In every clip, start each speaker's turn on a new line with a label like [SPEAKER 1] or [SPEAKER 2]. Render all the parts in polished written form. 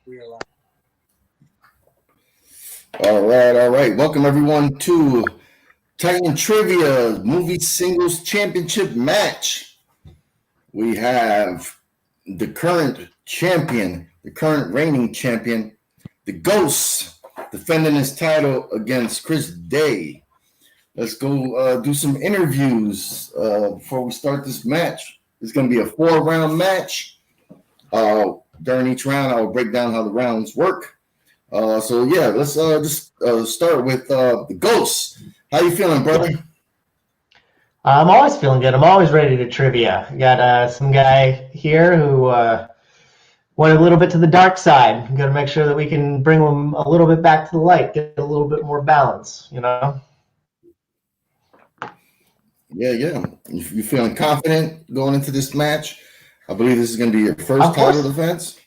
[SPEAKER 1] We are live.
[SPEAKER 2] All right. Welcome everyone to Titan Trivia Movie Singles Championship match. We have the current champion, the current reigning champion, the Ghost, defending his title against Chris Day. Let's go do some interviews before we start this match. It's going to be a 4-round match. During each round, I will break down how the rounds work. Let's just start with the Ghost. How you feeling, brother?
[SPEAKER 3] I'm always feeling good. I'm always ready to trivia. Got some guy here who went a little bit to the dark side. Got to make sure that we can bring him a little bit back to the light, get a little bit more balance, you know?
[SPEAKER 2] Yeah. You feeling confident going into this match? I believe this is going to be your first title defense.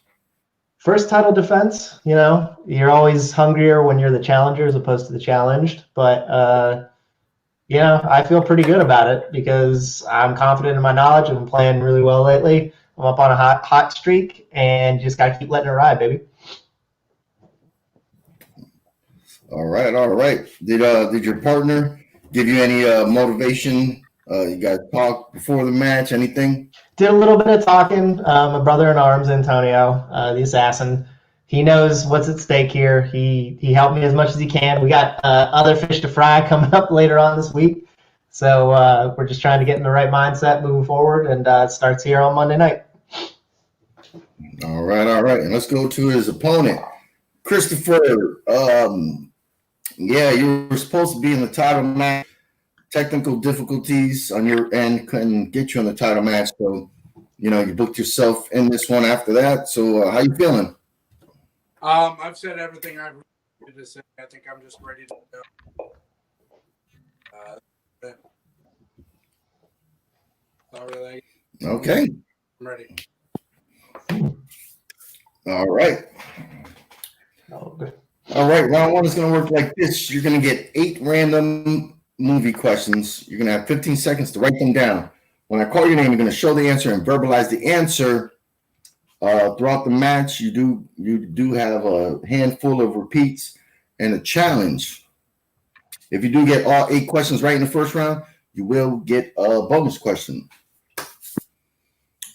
[SPEAKER 3] First title defense, you know, you're always hungrier when you're the challenger as opposed to the challenged. But, I feel pretty good about it because I'm confident in my knowledge. I've been playing really well lately. I'm up on a hot streak and just got to keep letting it ride, baby.
[SPEAKER 2] All right. Did your partner give you any motivation? You guys talk before the match, anything?
[SPEAKER 3] Did a little bit of talking. My brother in arms, Antonio, the assassin, he knows what's at stake here. He helped me as much as he can. We got other fish to fry coming up later on this week. So we're just trying to get in the right mindset moving forward, and it starts here on Monday night.
[SPEAKER 2] All right. And let's go to his opponent, Christopher. You were supposed to be in the title match. Technical difficulties on your end couldn't get you in the title match, so you booked yourself in this one after that. So how you feeling?
[SPEAKER 1] I've said everything I needed to say. I think I'm just ready to go.
[SPEAKER 2] Okay.
[SPEAKER 1] I'm ready.
[SPEAKER 2] All right.
[SPEAKER 3] Okay.
[SPEAKER 2] All right. Round one is going to work like this. You're going to get 8 random movie questions. You're going to have 15 seconds to write them down. When I call your name, you're going to show the answer and verbalize the answer. Throughout the match, you do have a handful of repeats and a challenge. If you do get all 8 questions right in the first round, you will get a bonus question.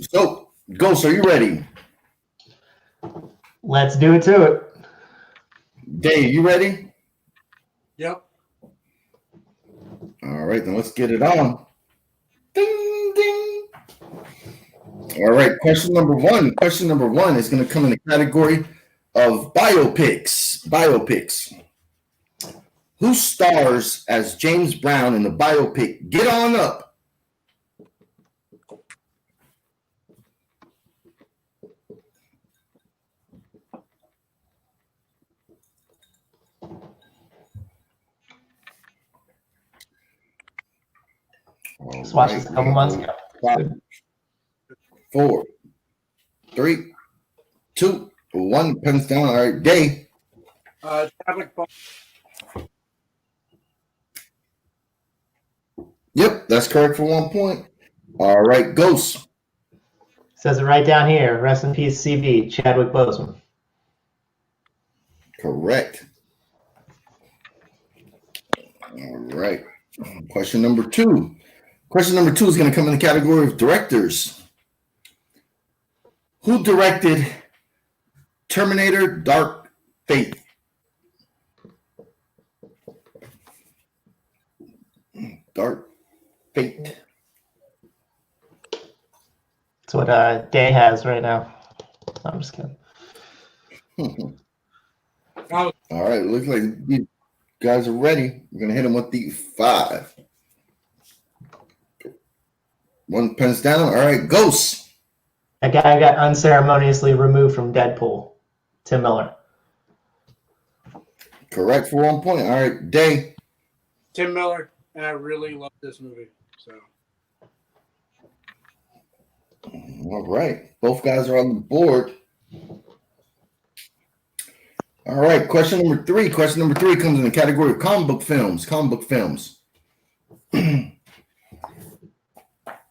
[SPEAKER 2] So, Ghost, are you ready?
[SPEAKER 3] Let's do it to it.
[SPEAKER 2] Dave, you ready?
[SPEAKER 1] Yep.
[SPEAKER 2] All right, then let's get it on. Ding, ding. All right, question number one. Question number one is going to come in the category of biopics. Who stars as James Brown in the biopic Get On Up?
[SPEAKER 3] Just watched this a couple months ago.
[SPEAKER 2] 5, 4, 3, 2, 1. Pens down. All right, Dave. Yep, that's correct for 1 point. All right, Ghost.
[SPEAKER 3] Says it right down here. Rest in peace, CV, Chadwick Boseman.
[SPEAKER 2] Correct. All right. Question number 2. Question number 2 is going to come in the category of directors. Who directed Terminator Dark Fate? Dark Fate.
[SPEAKER 3] That's what Day has right now. I'm just kidding.
[SPEAKER 2] All right, looks like you guys are ready. We're going to hit them with the 5. 1 pens down. All right, Ghost.
[SPEAKER 3] That guy got unceremoniously removed from Deadpool. Tim Miller.
[SPEAKER 2] Correct for 1 point. All right, Day.
[SPEAKER 1] Tim Miller, and I really love this movie. So.
[SPEAKER 2] All right, both guys are on the board. All right, question number 3. Question number 3 comes in the category of comic book films.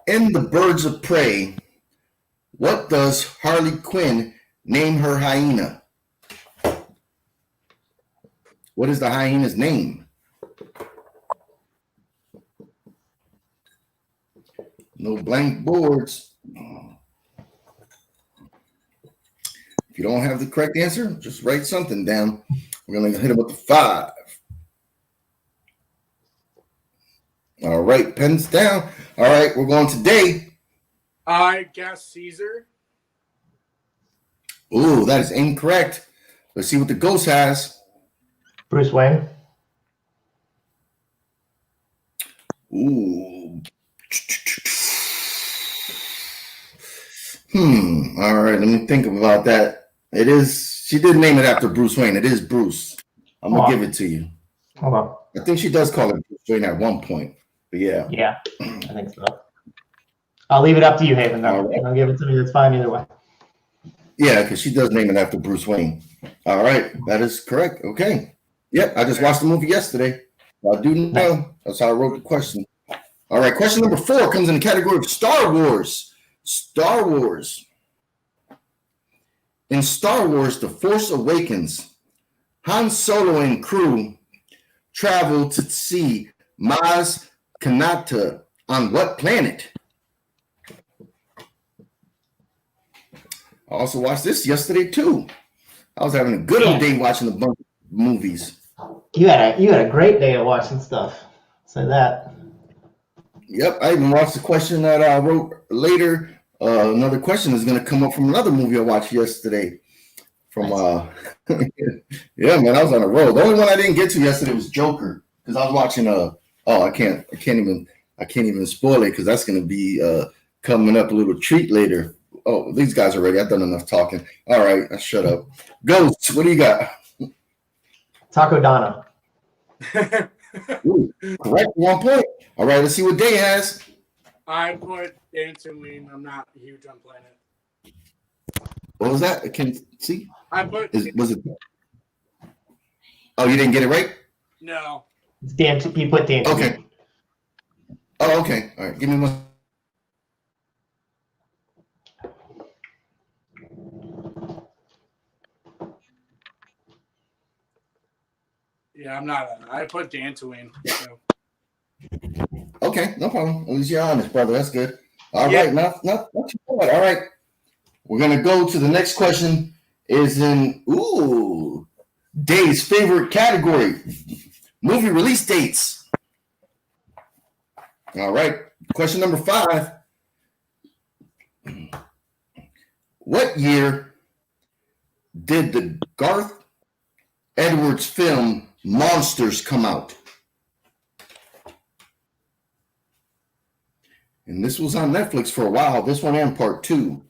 [SPEAKER 2] In The Birds of Prey, what does Harley Quinn name her hyena? What is the hyena's name? No blank boards. If you don't have the correct answer, just write something down. We're going to hit him with the 5. All right, pens down. All right, we're going today.
[SPEAKER 1] I guess Caesar.
[SPEAKER 2] Ooh, that is incorrect. Let's see what the ghost has.
[SPEAKER 3] Bruce Wayne.
[SPEAKER 2] Ooh. All right, let me think about that. It is, she did name it after Bruce Wayne. It is Bruce. I'm going to give it to you.
[SPEAKER 3] Hold on.
[SPEAKER 2] I think she does call it Bruce Wayne at one point. But yeah.
[SPEAKER 3] Yeah, I think so. I'll leave it up to you, Haven, though.
[SPEAKER 2] All right.
[SPEAKER 3] Don't give it to me. That's fine either way.
[SPEAKER 2] Yeah, because she does name it after Bruce Wayne. All right, that is correct. Okay. Yep, I just watched the movie yesterday. I do know. That's how I wrote the question. All right, question number 4 comes in the category of Star Wars. Star Wars. In Star Wars, The Force Awakens, Han Solo and crew travel to see Maz Kanata on what planet? I also watched this yesterday too. I was having a good old day watching a bunch of movies.
[SPEAKER 3] You had a great day of watching stuff. Say that.
[SPEAKER 2] Yep, I even watched the question that I wrote later. Another question is going to come up from another movie I watched yesterday. From yeah, man, I was on a roll. The only one I didn't get to yesterday was Joker because I was watching. I can't even spoil it because that's going to be coming up a little treat later. Oh, these guys are ready. I've done enough talking. All right, I shut up. Ghost, what do you got?
[SPEAKER 3] Taco Donna.
[SPEAKER 2] Ooh, correct, 1 point. All right, let's see what Day has.
[SPEAKER 1] I put Dantooine. I'm not huge on Planet.
[SPEAKER 2] What was that? I can't see.
[SPEAKER 1] I put.
[SPEAKER 2] Was it? Oh, you didn't get it right?
[SPEAKER 1] No.
[SPEAKER 3] It's Dan. You put Dan.
[SPEAKER 2] Okay. Oh, okay. All right. Give me one.
[SPEAKER 1] Yeah, I'm not. I put Dantooine. So.
[SPEAKER 2] Okay, no problem. At least you're honest, brother. That's good. All right, not too bad. All right. We're gonna go to the next question. Is in Dave's favorite category, movie release dates. All right. Question number 5. What year did the Garth Edwards film Monsters come out? And this was on Netflix for a while. This one and part 2.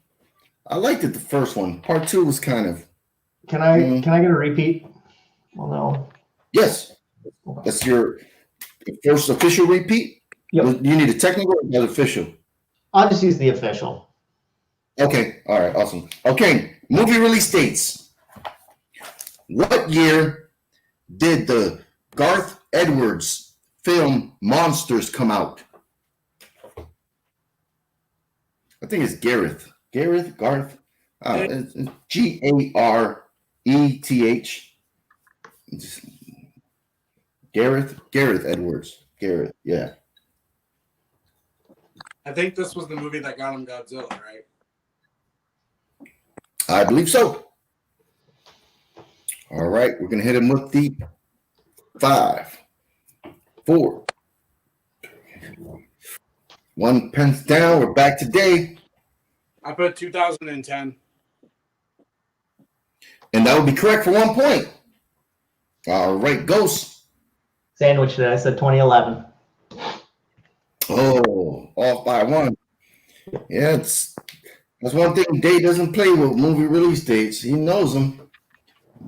[SPEAKER 2] I liked it, the first one. Part 2 was kind of.
[SPEAKER 3] Can I get a repeat? Well, no.
[SPEAKER 2] Yes. That's your first official repeat?
[SPEAKER 3] Yep.
[SPEAKER 2] You need a technical or official?
[SPEAKER 3] I'll just use the official.
[SPEAKER 2] Okay. All right. Awesome. Okay. Movie release dates. What year did the Garth Edwards film Monsters come out? I think it's Gareth. Garth. It's Gareth. Gareth Edwards. Gareth. Yeah.
[SPEAKER 1] I think this was the movie that got him Godzilla, right?
[SPEAKER 2] I believe so. All right, we're gonna hit him with the 5, 4. 1 pence down. We're back today.
[SPEAKER 1] I put 2010.
[SPEAKER 2] And that would be correct for 1 point. All right, Ghost.
[SPEAKER 3] Sandwich that I said 2011.
[SPEAKER 2] Oh, off by 1. Yeah, that's one thing Day doesn't play with, movie release dates. He knows them.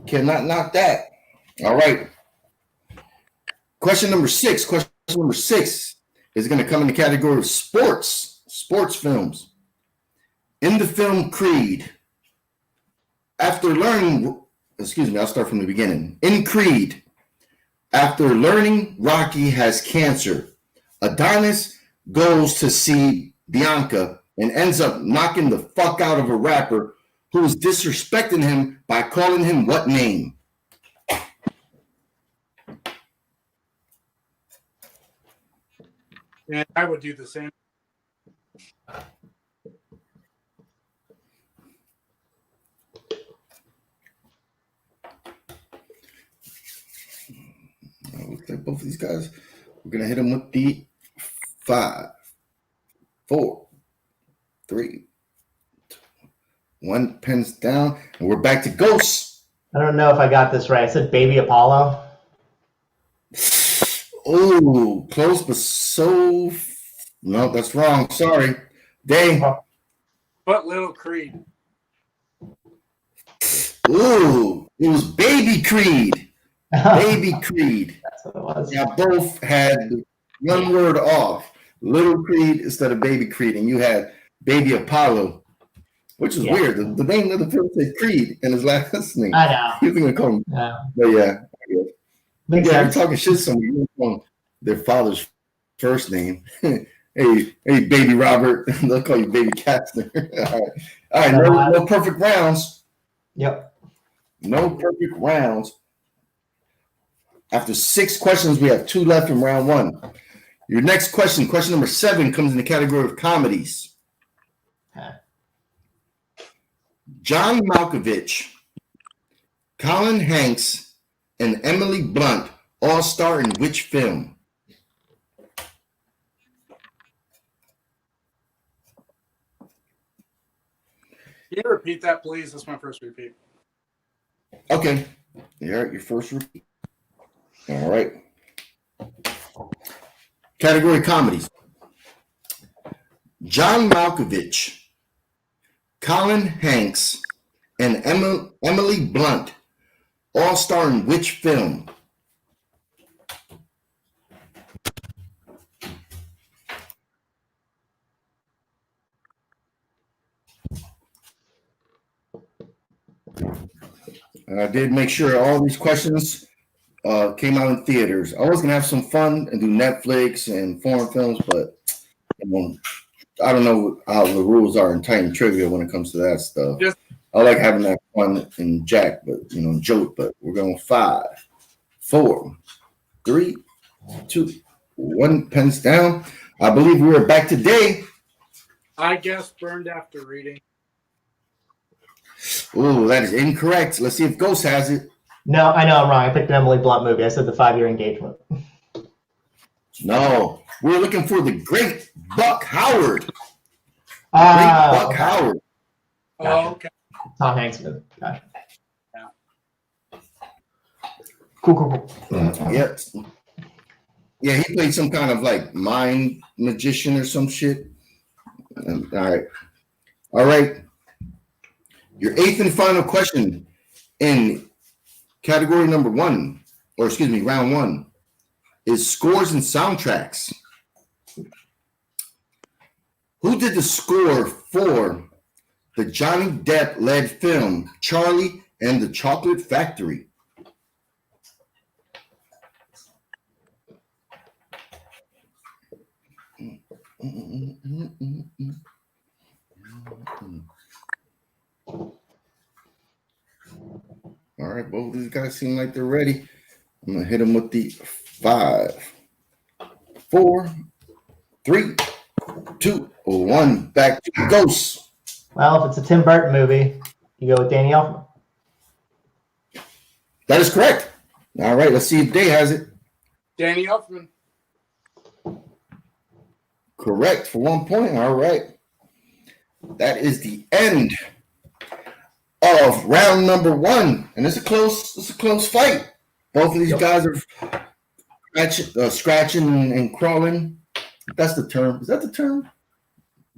[SPEAKER 2] Cannot knock that. All right. Question number 6. Question number 6 is going to come in the category of sports films. In the film Creed, I'll start from the beginning. In Creed, after learning Rocky has cancer, Adonis goes to see Bianca and ends up knocking the fuck out of a rapper who is disrespecting him by calling him what name?
[SPEAKER 1] And I would do the same.
[SPEAKER 2] Looks like both of these guys. We're gonna hit them with the 5, 4, 3, 2, 1. Pens down, and we're back to ghosts.
[SPEAKER 3] I don't know if I got this right. I said Baby Apollo.
[SPEAKER 2] Oh, close, but so no, that's wrong. Sorry, Dang.
[SPEAKER 1] But Little Creed.
[SPEAKER 2] Ooh, it was Baby Creed. Baby Creed.
[SPEAKER 3] That's what it was.
[SPEAKER 2] Yeah, both had one word off. Little Creed instead of Baby Creed, and you had Baby Apollo, which is weird. The name of the film said Creed in his last name.
[SPEAKER 3] I know.
[SPEAKER 2] He was gonna call him.
[SPEAKER 3] Yeah.
[SPEAKER 2] But yeah.
[SPEAKER 3] Makes
[SPEAKER 2] You're
[SPEAKER 3] sense.
[SPEAKER 2] talking shit. Somebody you call their father's first name. hey, Baby Robert. They'll call you Baby Castner. All right. No perfect rounds.
[SPEAKER 3] Yep.
[SPEAKER 2] No perfect rounds. After 6 questions, we have 2 left in round 1. Your next question, question number 7, comes in the category of comedies.
[SPEAKER 3] Okay.
[SPEAKER 2] John Malkovich, Colin Hanks, and Emily Blunt all star in which film?
[SPEAKER 1] Can you repeat that, please? That's my first repeat.
[SPEAKER 2] Okay. Your first repeat. All right. Category comedies. John Malkovich, Colin Hanks, and Emily Blunt all star in which film? I did make sure all these questions came out in theaters. I was going to have some fun and do Netflix and foreign films, but I don't know how the rules are in Titan Trivia when it comes to that stuff. I like having that fun and Jack, but joke. But we're going 5, 4, 3, 2, 1. Pens down. I believe we are back today.
[SPEAKER 1] I guess Burned After Reading.
[SPEAKER 2] Oh, that is incorrect. Let's see if Ghost has it.
[SPEAKER 3] No, I know I'm wrong. I picked an Emily Blunt movie. I said The 5-Year Engagement.
[SPEAKER 2] No, we're looking for the Great Buck Howard.
[SPEAKER 3] Buck
[SPEAKER 2] Howard.
[SPEAKER 3] Gotcha.
[SPEAKER 1] Oh, okay.
[SPEAKER 3] Tom Hanks movie. Gotcha.
[SPEAKER 1] Yeah.
[SPEAKER 3] Cool.
[SPEAKER 2] Yep. Yeah, he played some kind of like mind magician or some shit. All right. Your 8th and final question in category number 1, or excuse me, round 1, is scores and soundtracks. Who did the score for the Johnny Depp-led film Charlie and the Chocolate Factory? All right, both these guys seem like they're ready. I'm going to hit them with the 5, 4, 3, 2, 1. Back to the Ghosts.
[SPEAKER 3] Well, if it's a Tim Burton movie, you go with Danny Elfman.
[SPEAKER 2] That is correct. All right, let's see if Day has it.
[SPEAKER 1] Danny Elfman.
[SPEAKER 2] Correct for 1 point. All right. That is the end of round number 1. And it's a close fight. Both of these guys are scratching and crawling. That's the term. Is that the term?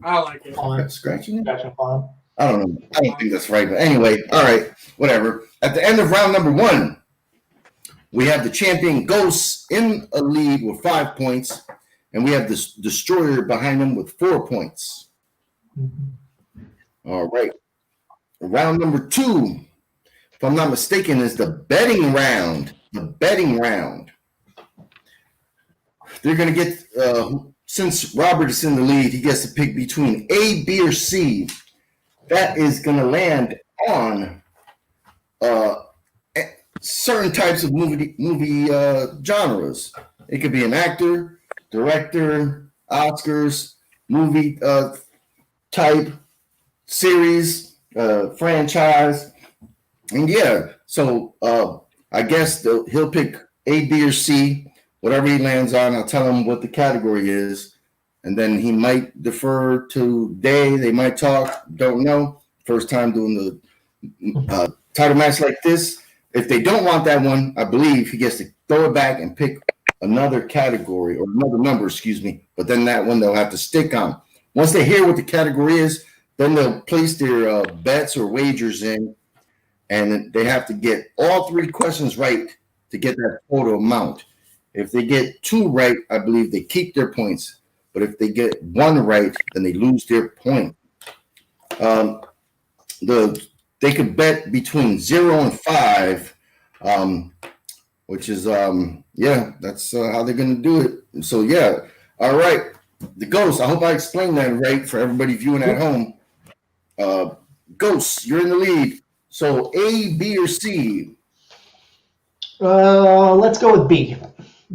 [SPEAKER 1] I like it.
[SPEAKER 2] Scratching?
[SPEAKER 3] Scratching fun.
[SPEAKER 2] I don't know. I don't think that's right. But anyway, all right, whatever. At the end of round number 1, we have the champion Ghosts in a lead with 5 points, and we have this Destroyer behind them with 4 points.
[SPEAKER 3] Mm-hmm.
[SPEAKER 2] All right. Round number 2, if I'm not mistaken, is the betting round. The betting round. They're going to get, since Robert is in the lead, he gets to pick between A, B, or C. That is going to land on certain types of movie genres. It could be an actor, director, Oscars, movie type, series, franchise. And yeah, so I guess he'll pick A, B, or C, whatever he lands on. I'll tell him what the category is. And then he might defer to Day. They might talk. Don't know. First time doing the title match like this. If they don't want that one, I believe he gets to throw it back and pick another category or another number, excuse me. But then that one they'll have to stick on. Once they hear what the category is, then they'll place their bets or wagers in, and they have to get all 3 questions right to get that total amount. If they get 2 right, I believe they keep their points. But if they get 1 right, then they lose their point. They could bet between 0 and 5, which is that's how they're gonna do it. So yeah, all right. The Ghost. I hope I explained that right for everybody viewing at home. Ghost, you're in the lead. So A, B, or C?
[SPEAKER 3] Let's go with B.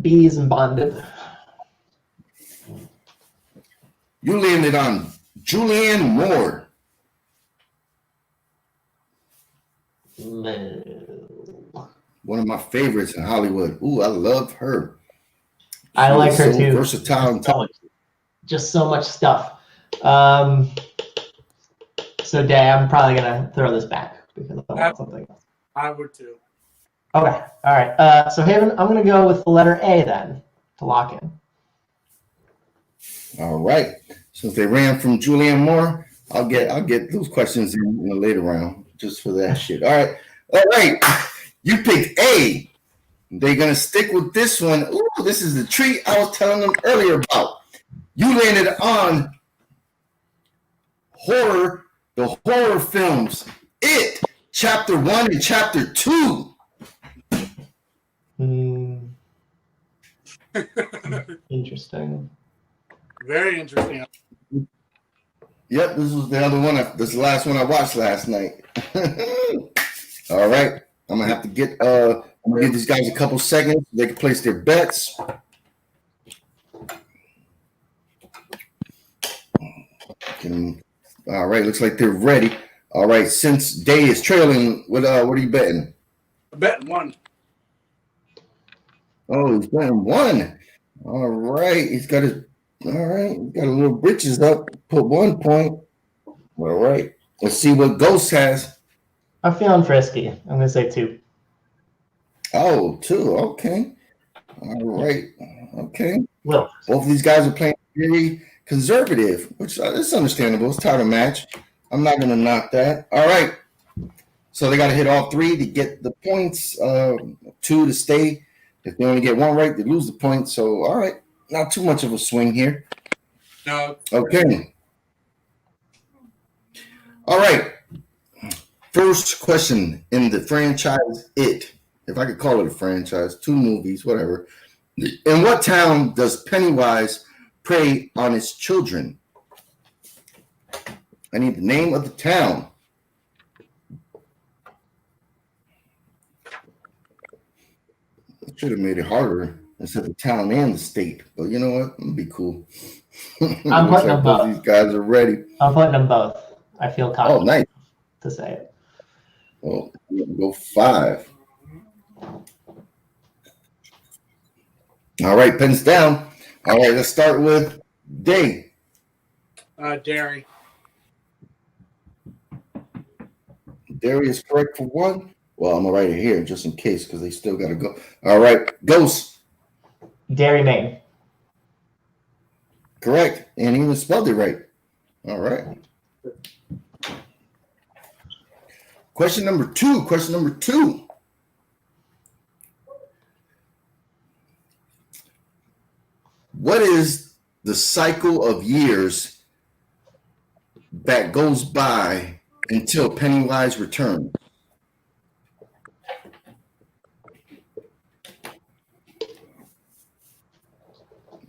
[SPEAKER 3] B is in bonded.
[SPEAKER 2] You landed on Julianne Moore. One of my favorites in Hollywood. Ooh, I love her.
[SPEAKER 3] I like her too.
[SPEAKER 2] Versatile.
[SPEAKER 3] Just so much stuff. So, Day, I'm probably gonna throw this back because I want something else.
[SPEAKER 1] I would too.
[SPEAKER 3] Okay. All right. So, Haven, I'm gonna go with the letter A then to lock in.
[SPEAKER 2] All right. Since they ran from Julianne Moore, I'll get those questions in the later round just for that shit. All right. All right. You picked A. They're gonna stick with this one. Ooh, this is the treat I was telling them earlier about. You landed on the horror films. It, Chapter 1 and Chapter 2.
[SPEAKER 3] Interesting.
[SPEAKER 1] Very interesting.
[SPEAKER 2] Yep, this was the other one. This is the last one I watched last night. All right. I'm gonna have to get I'm gonna give these guys a couple seconds. They can place their bets. All right, looks like they're ready. All right, since Day is trailing, what are you betting?
[SPEAKER 1] Bet 1.
[SPEAKER 2] Oh, he's betting 1. All right, he's got a little britches up. Put 1 point. All right, let's see what Ghost has.
[SPEAKER 3] I'm feeling frisky. I'm gonna say 2.
[SPEAKER 2] Oh, 2. Okay. All right. Okay.
[SPEAKER 3] Will.
[SPEAKER 2] Both of these guys are playing very conservative, which is understandable. It's title match. I'm not going to knock that. All right. So they got to hit all 3 to get the points, 2 to stay. If they only get 1 right, they lose the point. So, all right. Not too much of a swing here.
[SPEAKER 1] No.
[SPEAKER 2] Okay. All right. First question in the franchise It. If I could call it a franchise, 2 movies, whatever. In what town does Pennywise prey on his children? I need the name of the town. I should have made it harder instead of the town and the state. But you know what? I'm going to be cool.
[SPEAKER 3] I'm putting them both.
[SPEAKER 2] These guys are ready.
[SPEAKER 3] I'm putting them both. I feel confident
[SPEAKER 2] nice.
[SPEAKER 3] to say it.
[SPEAKER 2] Well, I'm going to go 5. All right, pens down. All right, let's start with Day.
[SPEAKER 1] Derry.
[SPEAKER 2] Derry is correct for 1. Well, I'm going to write it here just in case because they still got to go. All right, Ghost.
[SPEAKER 3] Derry, Maine.
[SPEAKER 2] Correct. And even spelled it right. All right. Question number 2. What is the cycle of years that goes by until Pennywise returns?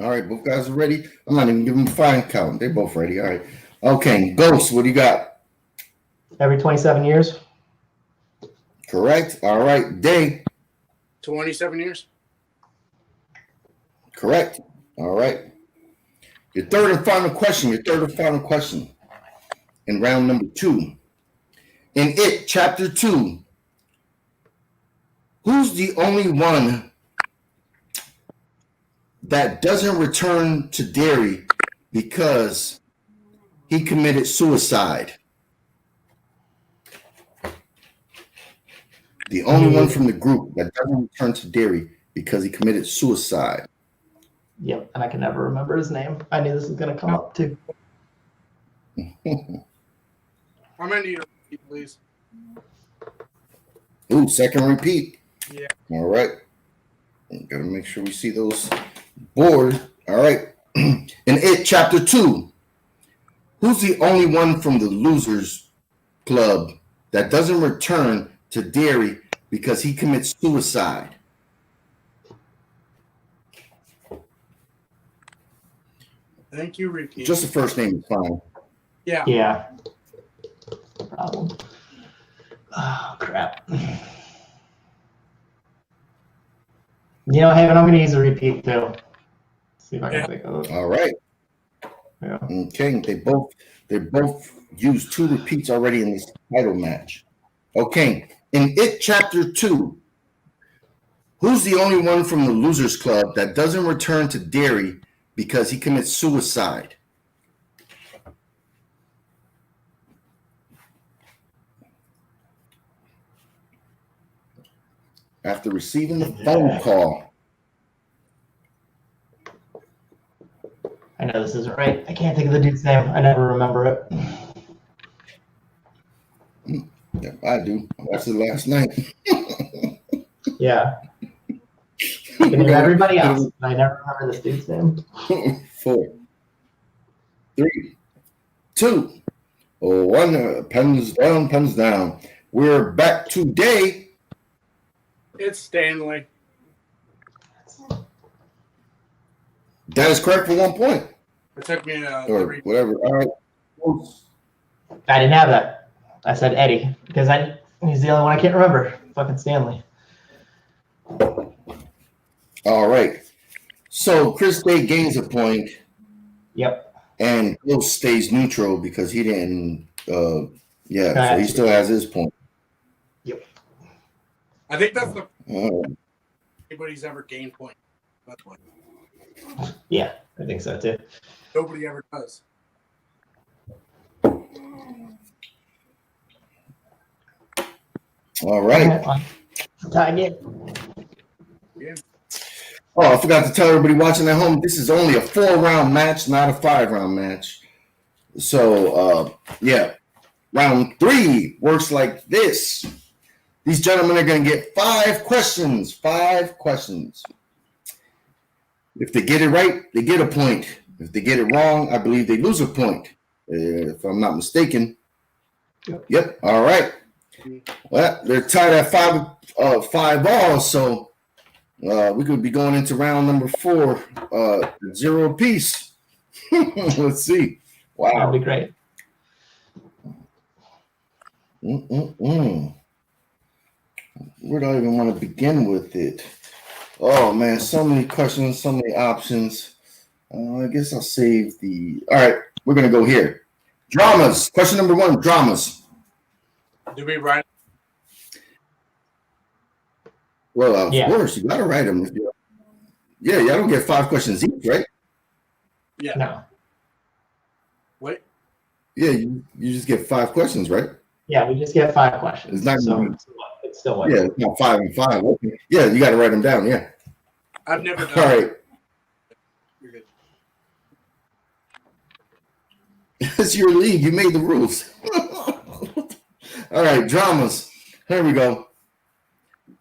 [SPEAKER 2] All right, both guys are ready. I'm not even giving them a fine count. They're both ready. All right. Okay, Ghost, what do you got?
[SPEAKER 3] Every 27 years.
[SPEAKER 2] Correct. All right, Day.
[SPEAKER 1] 27 years.
[SPEAKER 2] Correct. All right. Your third and final question. In round number 2. In It, Chapter 2, who's the only one that doesn't return to Derry because he committed suicide? The only one from the group that doesn't return to Derry because he committed suicide.
[SPEAKER 3] Yep, and I can never remember his name. I knew this was going to come up too.
[SPEAKER 1] I'm gonna need a repeat, please.
[SPEAKER 2] Ooh, second repeat.
[SPEAKER 1] Yeah.
[SPEAKER 2] All right. Gotta make sure we see those board. All right. In It, Chapter 2, who's the only one from the Losers Club that doesn't return to Derry because he commits suicide?
[SPEAKER 1] Thank you, repeat.
[SPEAKER 2] Just the first name is fine.
[SPEAKER 1] Yeah.
[SPEAKER 3] Yeah. No problem. Oh, crap. You know, Haven, I'm going to use a repeat too. See if I can think of it.
[SPEAKER 2] All right.
[SPEAKER 3] Yeah.
[SPEAKER 2] Okay. They both used 2 repeats already in this title match. Okay. In It, Chapter 2, who's the only one from the Losers Club that doesn't return to Derry because he commits suicide? After receiving the phone call.
[SPEAKER 3] I know this isn't right. I can't think of the dude's name. I never remember it.
[SPEAKER 2] Yeah, I do. I watched it last night.
[SPEAKER 3] Yeah. I can name everybody else, but I never remember this dude's name.
[SPEAKER 2] 4, 3, 2, 1. Pens down. We're back today.
[SPEAKER 1] It's Stanley.
[SPEAKER 2] That is correct for 1 point.
[SPEAKER 1] It took me
[SPEAKER 2] Or whatever. All right.
[SPEAKER 3] I didn't have that. I said Eddie because he's the only one I can't remember. Fucking Stanley.
[SPEAKER 2] All right. So Chris Day gains a point.
[SPEAKER 3] Yep.
[SPEAKER 2] And Ghost stays neutral because he didn't. So he still has his point.
[SPEAKER 3] Yep.
[SPEAKER 1] I think that's the anybody's ever gained point. That's what.
[SPEAKER 3] Yeah, I think so too.
[SPEAKER 1] Nobody ever does.
[SPEAKER 2] All right.
[SPEAKER 3] Tie again.
[SPEAKER 1] Yeah.
[SPEAKER 2] Oh, I forgot to tell everybody watching at home, this is only a 4-round match, not a 5-round match. So, round 3 works like this. These gentlemen are going to get 5 questions. 5 questions. If they get it right, they get a point. If they get it wrong, I believe they lose a point. If I'm not mistaken. Yep. All right. Well, they're tied at 5 all, so we could be going into round number 4, 0 apiece. Let's see. Wow.
[SPEAKER 3] That'd be great.
[SPEAKER 2] Where do I even want to begin with it? Oh, man, so many questions, so many options. I guess I'll save the... All right, we're going to go here. Dramas. Question number 1, dramas.
[SPEAKER 1] Do we write?
[SPEAKER 2] Well, of course, you got to write them. Yeah, y'all don't get 5 questions each, right?
[SPEAKER 1] Yeah.
[SPEAKER 3] No.
[SPEAKER 1] Wait.
[SPEAKER 2] Yeah, you just get 5 questions, right?
[SPEAKER 3] Yeah, we just get 5 questions.
[SPEAKER 2] It's not
[SPEAKER 3] it's still what?
[SPEAKER 2] Yeah, it's not 5 and 5. Okay. Yeah, you got to write them down. Yeah.
[SPEAKER 1] I've never done.
[SPEAKER 2] All right.
[SPEAKER 1] You're good.
[SPEAKER 2] It's your league. You made the rules. All right, dramas. Here we go.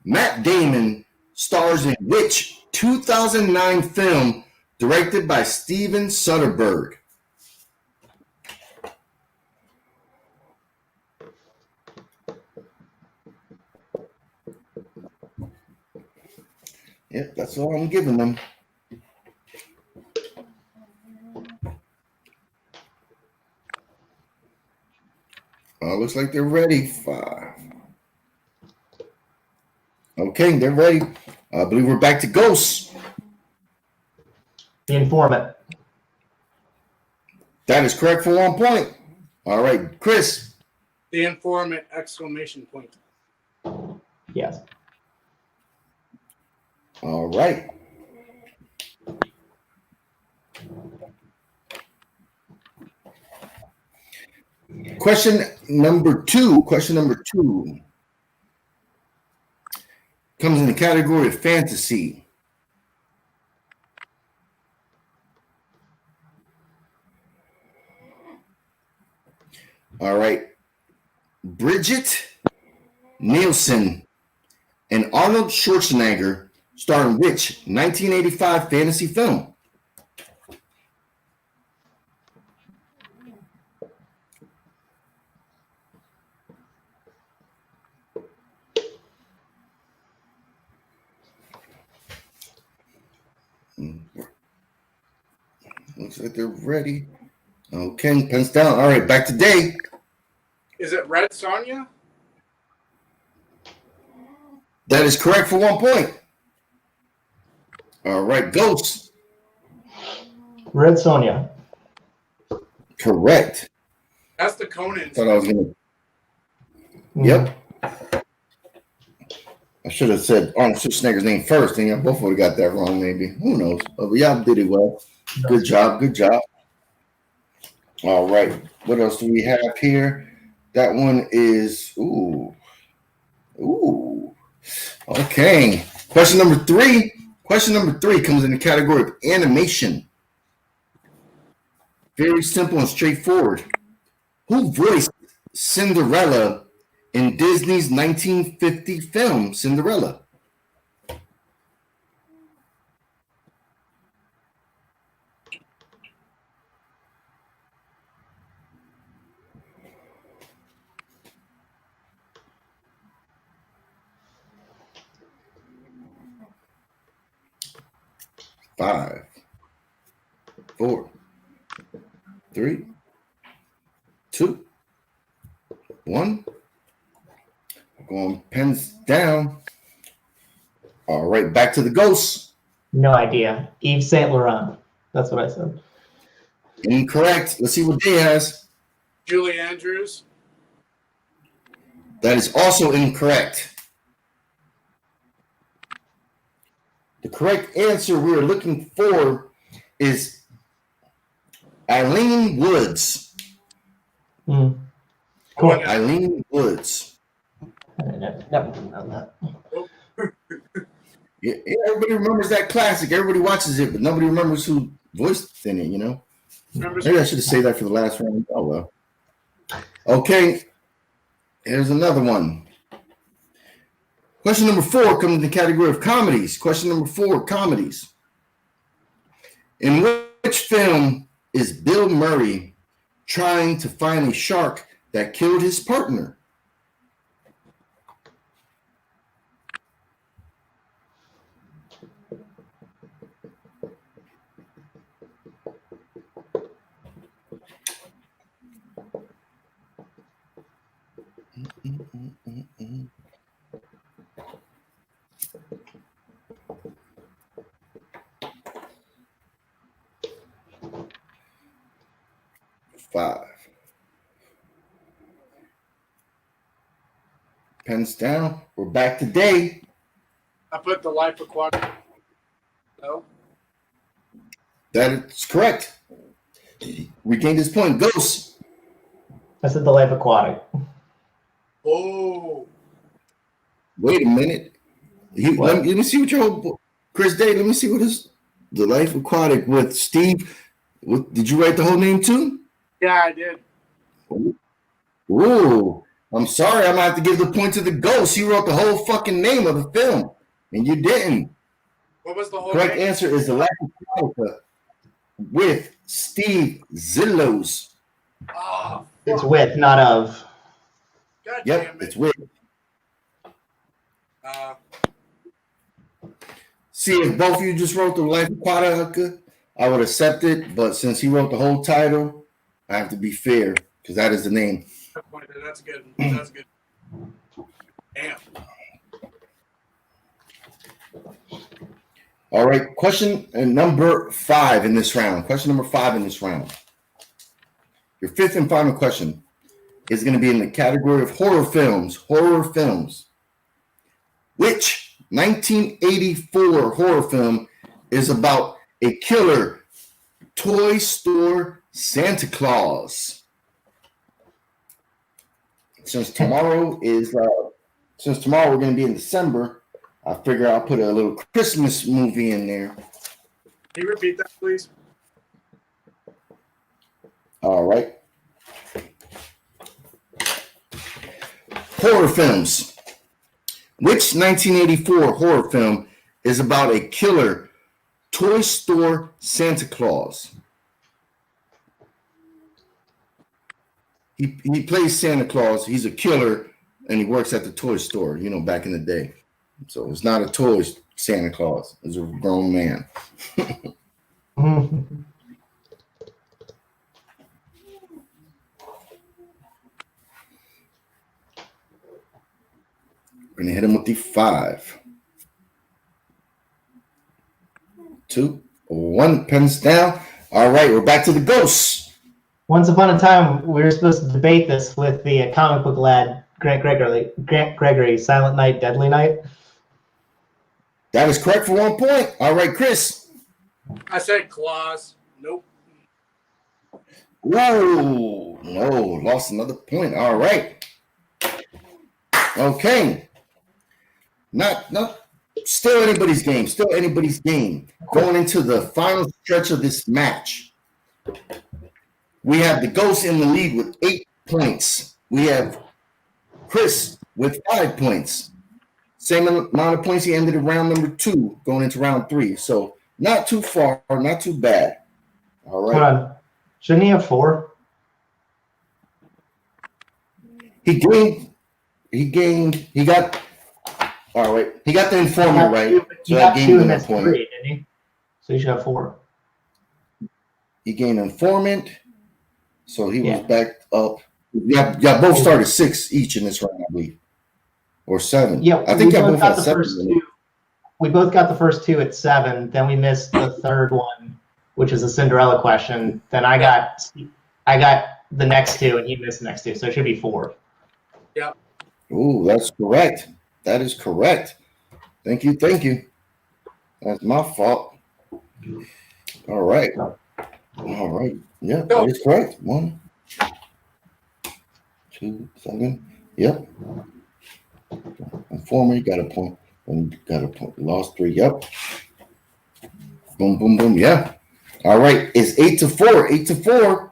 [SPEAKER 2] Matt Damon stars in which 2009 film directed by Steven Soderbergh? Yep, that's all I'm giving them. Looks like they're ready. 5. Okay, they're ready. I believe we're back to ghosts.
[SPEAKER 3] The Informant.
[SPEAKER 2] That is correct for 1 point. All right, Chris.
[SPEAKER 1] The Informant! Exclamation point.
[SPEAKER 3] Yes.
[SPEAKER 2] All right. Question number two comes in the category of fantasy. All right. Bridget Nielsen and Arnold Schwarzenegger star in which 1985 fantasy film? Looks like they're ready. Okay, pens down. All right, back to Dave.
[SPEAKER 1] Is it Red Sonja?
[SPEAKER 2] That is correct for 1 point. All right, Ghost.
[SPEAKER 3] Red Sonja.
[SPEAKER 2] Correct.
[SPEAKER 1] That's the Conan.
[SPEAKER 2] Thought I was gonna. Yep. I should have said Arnold Schwarzenegger's name first, and you both would have got that wrong, maybe. Who knows? But y'all did it well. Good job. Good job. All right. What else do we have here? That one is ooh. Okay. Question number three. Question number three comes in the category of animation. Very simple and straightforward. Who voiced Cinderella in Disney's 1950 film Cinderella? Five, 4, 3, 2, 1. Going pens down. All right, back to the ghosts.
[SPEAKER 3] No idea. Yves Saint Laurent. That's what I said.
[SPEAKER 2] Incorrect. Let's see what Jay has.
[SPEAKER 1] Julie Andrews.
[SPEAKER 2] That is also incorrect. The correct answer we are looking for is Eileen Woods.
[SPEAKER 3] Cool.
[SPEAKER 2] Eileen Woods.
[SPEAKER 3] Never know that.
[SPEAKER 2] Yeah, everybody remembers that classic. Everybody watches it, but nobody remembers who voiced in it, you know? Maybe I should have saved that for the last round. Oh, well. Okay. Here's another one. Question number 4 comes in the category of comedies. Question number 4, comedies. In which film is Bill Murray trying to find a shark that killed his partner? Five. Pens down. We're back today.
[SPEAKER 1] I put The Life Aquatic. No.
[SPEAKER 2] That is correct. Regained his point. Ghost.
[SPEAKER 3] I said The Life Aquatic.
[SPEAKER 1] Oh.
[SPEAKER 2] Wait a minute. Let me see what your whole Chris Day. Let me see what is The Life Aquatic with Steve. Did you write the whole name too?
[SPEAKER 1] Yeah, I did.
[SPEAKER 2] Ooh, I'm sorry. I'm gonna have to give the point to the ghost. He wrote the whole fucking name of the film, and you didn't.
[SPEAKER 1] What was the whole
[SPEAKER 2] Correct
[SPEAKER 1] name?
[SPEAKER 2] answer is The Life Aquatic with Steve Zillows.
[SPEAKER 1] Oh,
[SPEAKER 3] It's with, not of.
[SPEAKER 1] God
[SPEAKER 2] Yep,
[SPEAKER 1] damn it.
[SPEAKER 2] it's with. See, if both of you just wrote The Life Aquatic, I would accept it. But since he wrote the whole title, I have to be fair because that is the name.
[SPEAKER 1] That's good. That's good. Damn.
[SPEAKER 2] All right, question number 5 in this round. Question number 5 in this round. Your fifth and final question is going to be in the category of horror films. Horror films. Which 1984 horror film is about a killer toy store Santa Claus? Since tomorrow we're going to be in December, I figure I'll put a little Christmas movie in there.
[SPEAKER 1] Can you repeat that, please?
[SPEAKER 2] All right. Horror films. Which 1984 horror film is about a killer toy store Santa Claus? He plays Santa Claus. He's a killer, and he works at the toy store, back in the day. So it's not a toy Santa Claus. It's a grown man. We're going to hit him with the 5, 2, 1. Pens down. All right, we're back to the ghosts.
[SPEAKER 3] Once upon a time, we were supposed to debate this with the comic book lad, Grant Gregory, Silent Night, Deadly Night.
[SPEAKER 2] That is correct for 1 point. All right, Chris.
[SPEAKER 1] I said Claus. Nope.
[SPEAKER 2] Whoa, no, lost another point. All right. Okay. Not still anybody's game. Going into the final stretch of this match. We have the Ghost in the lead with 8 points. We have Chris with 5 points. Same amount of points he ended in round number 2, going into round 3. So not too far, not too bad. All right.
[SPEAKER 3] Hold on. Shouldn't he have 4?
[SPEAKER 2] He got all right. He got the informant right.
[SPEAKER 3] He got 2 and that's 3, didn't he? So he should have 4.
[SPEAKER 2] He gained informant, so he was backed up. Yeah, both started 6 each in this round, I believe, or 7.
[SPEAKER 3] Yeah,
[SPEAKER 2] I think
[SPEAKER 3] we
[SPEAKER 2] y'all
[SPEAKER 3] both
[SPEAKER 2] both
[SPEAKER 3] got
[SPEAKER 2] had
[SPEAKER 3] the
[SPEAKER 2] 7.
[SPEAKER 3] first 2. We both got the first 2 at 7. Then we missed the third one, which is a Cinderella question. Then I got the next 2, and he missed the next 2, so it should be 4.
[SPEAKER 1] Yeah.
[SPEAKER 2] Ooh, that's correct. That is correct. Thank you. That's my fault. All right. Yeah, that is correct. 1, 2, 7. Yep. Informer, you got a point. And you got a point. Lost 3. Yep. Boom, boom, boom. Yeah. All right. It's 8-4. 8-4.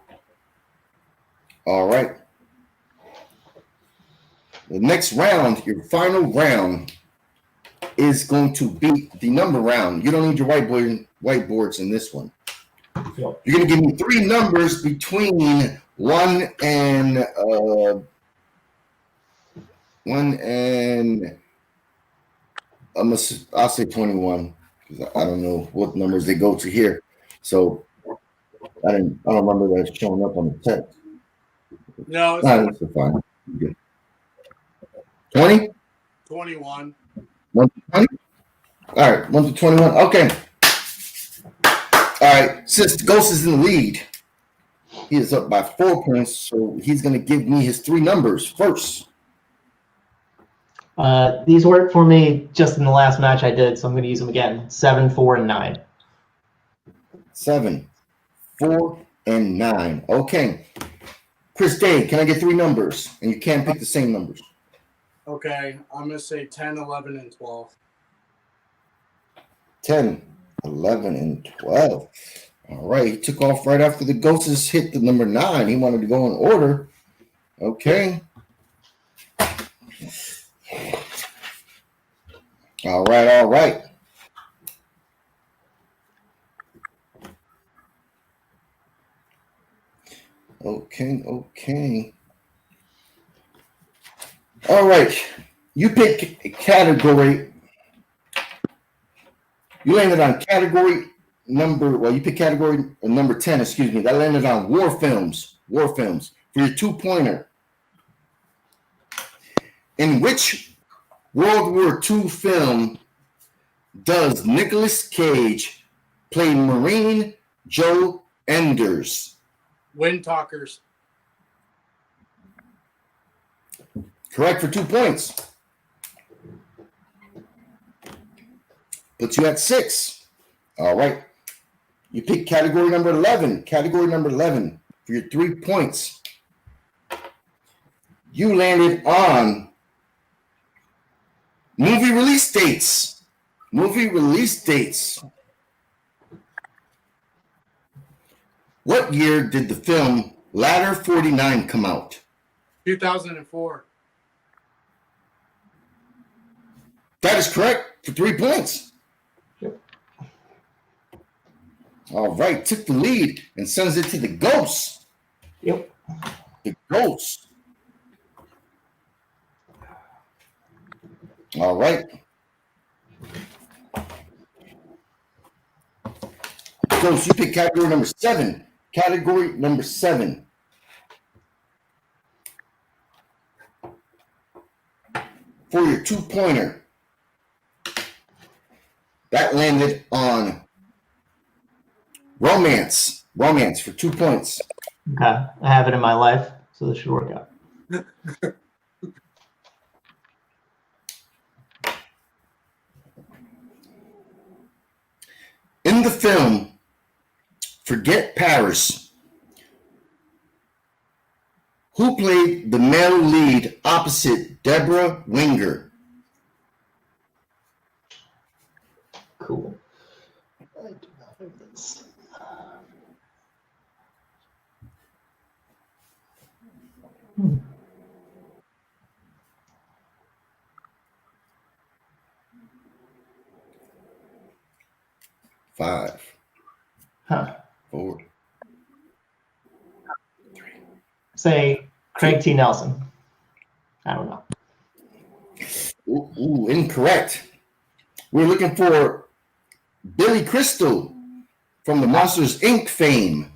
[SPEAKER 2] All right. The next round, your final round, is going to be the number round. You don't need your whiteboards in this one.
[SPEAKER 3] Yep.
[SPEAKER 2] You're going to give me 3 numbers between 1 and I'll say 21 because I don't know what numbers they go to here. So I don't remember that showing up on the text.
[SPEAKER 1] No, it's
[SPEAKER 2] That's fine. Good. 20?
[SPEAKER 1] 21.
[SPEAKER 2] 1 to 20? All right, 1 to 21. Okay. All right, since the Ghost is in the lead, he is up by 4 points, so he's going to give me his 3 numbers first.
[SPEAKER 3] These worked for me just in the last match I did, so I'm going to use them again. 7, 4, and 9.
[SPEAKER 2] 7, 4, and 9. Okay. Chris Day, can I get 3 numbers? And you can't pick the same numbers.
[SPEAKER 1] Okay, I'm going to say 10, 11, and 12.
[SPEAKER 2] 10, 11, and 12. All right, he took off right after the Ghosts hit the number 9. He wanted to go in order. Okay. All right. Okay. All right. You pick a category. You landed on category number, you pick category number 10, excuse me. That landed on war films for your 2-pointer. In which World War II film does Nicolas Cage play Marine Joe Enders?
[SPEAKER 1] Wind Talkers.
[SPEAKER 2] Correct for 2 points. Puts you at 6. All right. You pick category number 11. Category number 11 for your 3 points. You landed on movie release dates. Movie release dates. What year did the film Ladder 49 come out?
[SPEAKER 1] 2004.
[SPEAKER 2] That is correct for 3 points.
[SPEAKER 3] Yep.
[SPEAKER 2] All right, took the lead and sends it to the Ghosts.
[SPEAKER 3] Yep.
[SPEAKER 2] The Ghosts. All right. Ghosts, you pick category number 7. Category number 7. For your 2-pointer. That landed on romance. Romance for 2 points.
[SPEAKER 3] Okay. I have it in my life, so this should work out.
[SPEAKER 2] In the film Forget Paris, who played the male lead opposite Deborah Winger?
[SPEAKER 3] Cool. I do not know this.
[SPEAKER 2] Five,
[SPEAKER 3] Huh.
[SPEAKER 2] 4.
[SPEAKER 3] Say Craig T. Nelson. I don't know.
[SPEAKER 2] Ooh, incorrect. We're looking for Billy Crystal from the Monsters Inc. fame.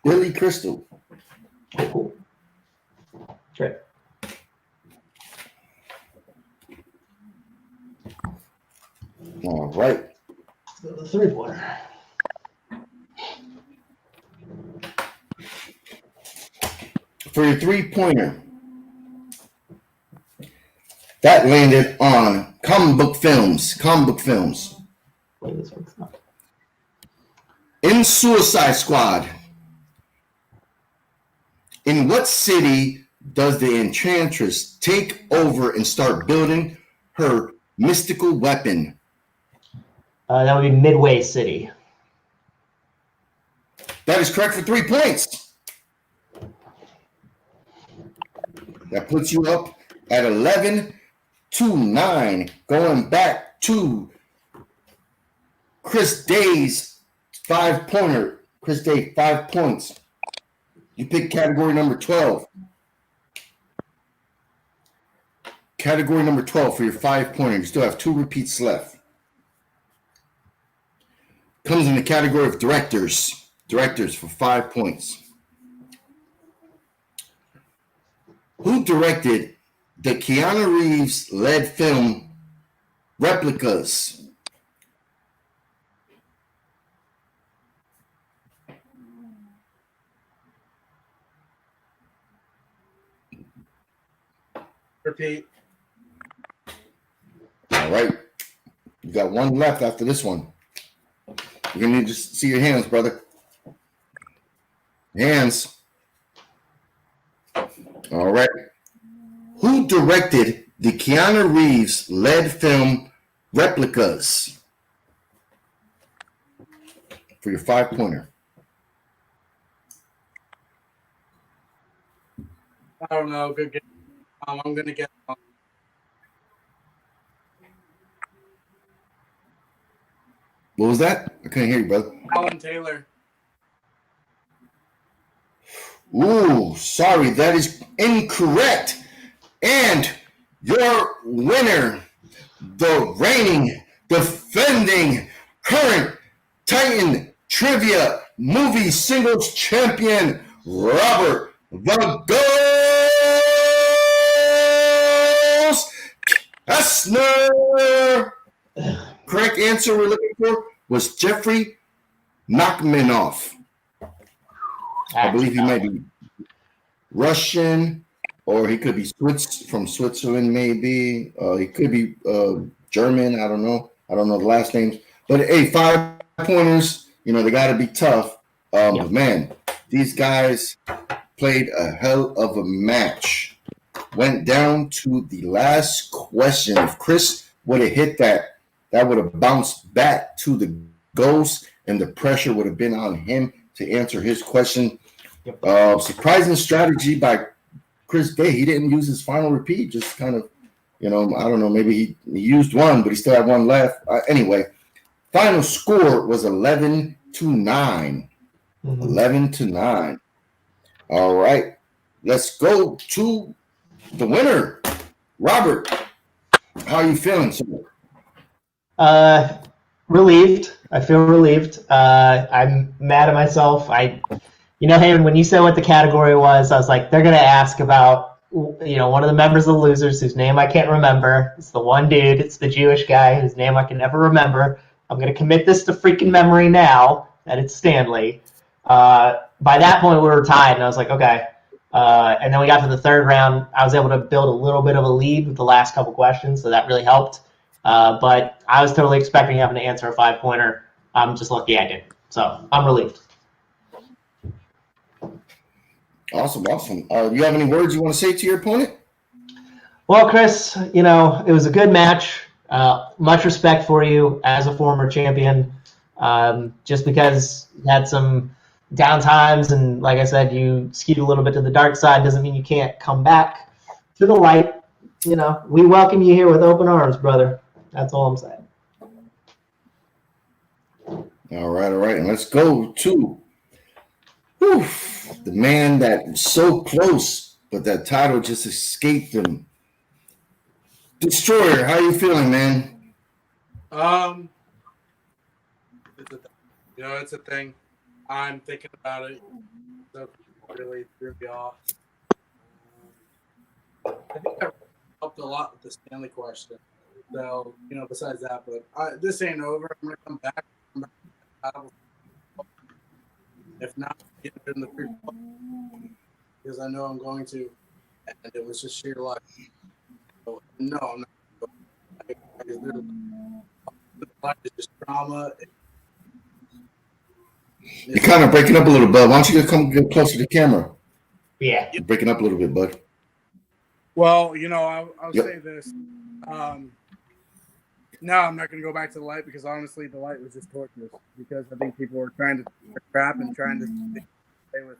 [SPEAKER 2] Billy Crystal.
[SPEAKER 3] Oh, cool. Great.
[SPEAKER 2] All right.
[SPEAKER 3] Let's go to the 3-pointer.
[SPEAKER 2] For your 3-pointer, that landed on comic book films. Comic book films.
[SPEAKER 3] Wait, this one's not.
[SPEAKER 2] In Suicide Squad, in what city does the Enchantress take over and start building her mystical weapon?
[SPEAKER 3] That would be Midway City.
[SPEAKER 2] That is correct for 3 points. That puts you up at 11-9, going back to Chris Day's 5-pointer. Chris Day, 5 points. You pick category number 12. Category number 12 for your 5-pointer. You still have 2 repeats left. Comes in the category of directors. Directors for 5 points. Who directed the Keanu Reeves-led film Replicas?
[SPEAKER 1] Repeat.
[SPEAKER 2] All right. You got 1 left after this one. You're going to need to see your hands, brother. Hands. All right. Who directed the Keanu Reeves-led film Replicas? For your 5-pointer.
[SPEAKER 1] I don't know. Good game. I'm going to get.
[SPEAKER 2] What was that? I couldn't hear you, brother.
[SPEAKER 1] Alan Taylor.
[SPEAKER 2] Ooh, sorry, that is incorrect. And your winner, the reigning, defending, current Titan Trivia Movie Singles Champion, Robert the Ghost Castner. Correct answer we're looking for was Jeffrey Nachmanoff. I believe he might be Russian or he could be from Switzerland, maybe. He could be German. I don't know. I don't know the last names. But hey, 5-pointers. You know they got to be tough. But man, these guys played a hell of a match. Went down to the last question. If Chris would have hit that, that would have bounced back to the ghost, and the pressure would have been on him to answer his question. Surprising strategy by Chris Day. He didn't use his final repeat, just kind of, I don't know, maybe he used one, but he still had one left. Anyway, final score was 11-9. 11-9. All right, let's go to the winner, Robert. How are you feeling, sir?
[SPEAKER 3] Relieved. I feel relieved. I'm mad at myself. Hayden, when you said what the category was, I was like, they're going to ask about, one of the members of the losers whose name I can't remember. It's the one dude. It's the Jewish guy whose name I can never remember. I'm going to commit this to freaking memory now that it's Stanley. By that point, we were tied, and I was like, okay. And then we got to the third round. I was able to build a little bit of a lead with the last couple questions, so that really helped. But I was totally expecting having to answer a 5-pointer. I'm just lucky I didn't. So I'm relieved.
[SPEAKER 2] Awesome. Do you have any words you want to say to your opponent?
[SPEAKER 3] Well, Chris, it was a good match. Much respect for you as a former champion. Just because you had some down times and, like I said, you skewed a little bit to the dark side doesn't mean you can't come back to the light. We welcome you here with open arms, brother. That's all I'm saying.
[SPEAKER 2] All right. And let's go to the man that's so close, but that title just escaped him. Destroyer, how you feeling, man?
[SPEAKER 1] It's a thing. I'm thinking about it. So really threw me off. I think I helped a lot with the Stanley question. So, besides that, but this ain't over. I'm going to come back. If not, get it in the pre, because I know I'm going to. And it was just sheer luck. So, no, I'm not. It's just drama.
[SPEAKER 2] You're kind of breaking up a little, bud. Why don't you come get closer to the camera?
[SPEAKER 3] Yeah.
[SPEAKER 2] You're breaking up a little bit, bud.
[SPEAKER 1] Well, I'll say this. No, I'm not going to go back to the light because honestly, the light was just torturous because I think people were trying to crap and trying to they were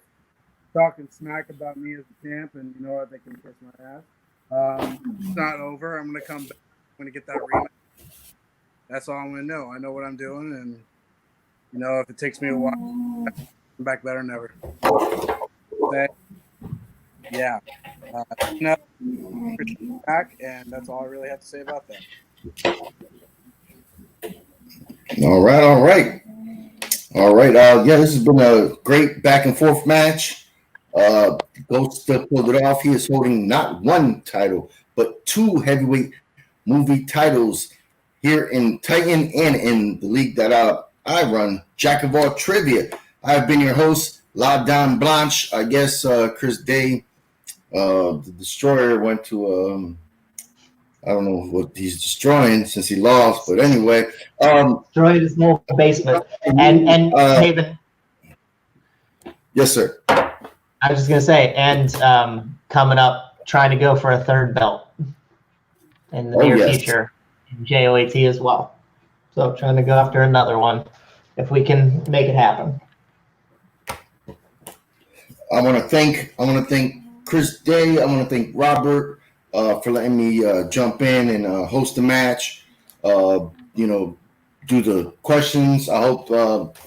[SPEAKER 1] talking smack about me as a champ, and you know what? They can kiss my ass. It's not over. I'm going to come back. I'm going to get that rematch. That's all I'm going to know. I know what I'm doing, and if it takes me a while, I'm back better than ever. Yeah. Back, and that's all I really have to say about that.
[SPEAKER 2] All right. Yeah, this has been a great back and forth match. Ghost pulled it off. He is holding not one title, but 2 heavyweight movie titles here in Titan and in the league that I run, Jack of All Trivia. I've been your host, La Dame Blanche. I guess Chris Day, the Destroyer, went to I don't know what he's destroying since he lost, but anyway.
[SPEAKER 3] Destroyed his whole basement. And Haven.
[SPEAKER 2] Yes, sir.
[SPEAKER 3] I was just going to say, and coming up, trying to go for a 3rd belt in the near future in JOAT as well. So trying to go after another one if we can make it happen.
[SPEAKER 2] I want to thank Chris Day. I want to thank Robert for letting me jump in and host the match. Do the questions. I hope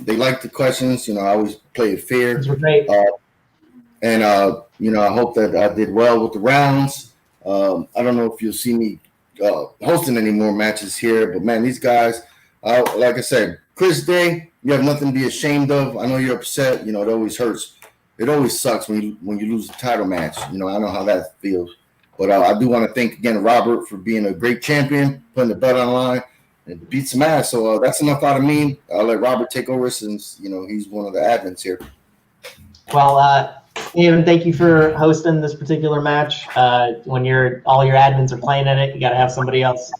[SPEAKER 2] they like the questions. I always play it fair.
[SPEAKER 3] Those were great.
[SPEAKER 2] And I hope that I did well with the rounds. I don't know if you'll see me hosting any more matches here, but man, these guys, like I said, Chris Day, you have nothing to be ashamed of. I know you're upset. It always hurts. It always sucks when you lose a title match. I know how that feels. But I do want to thank again Robert for being a great champion, putting the belt on the line, and beat some ass. So that's enough out of me. I'll let Robert take over since he's one of the admins here.
[SPEAKER 3] Well, Ian, thank you for hosting this particular match. When all your admins are playing in it, you got to have somebody else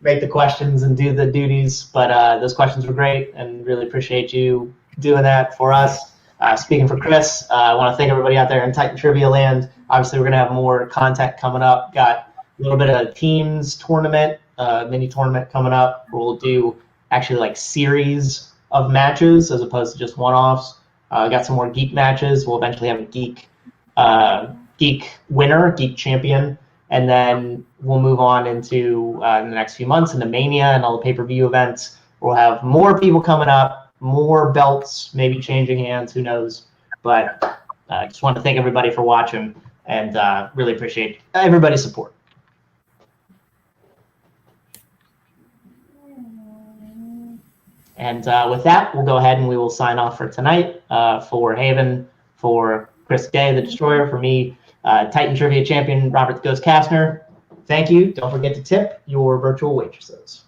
[SPEAKER 3] make the questions and do the duties. But those questions were great, and really appreciate you doing that for us. Speaking for Chris, I want to thank everybody out there in Titan Trivia Land. Obviously, we're going to have more content coming up. Got a little bit of a teams tournament, mini tournament coming up. We'll do actually like series of matches as opposed to just one-offs. Got some more geek matches. We'll eventually have a geek winner, geek champion, and then we'll move on into in the next few months into Mania and all the pay-per-view events. We'll have more people coming up, more belts, maybe changing hands, who knows. But I just want to thank everybody for watching and really appreciate everybody's support. And with that, we'll go ahead and we will sign off for tonight. For Haven, for Chris Day, the Destroyer, for me, Titan Trivia Champion Robert the Ghost Castner. Thank you. Don't forget to tip your virtual waitresses.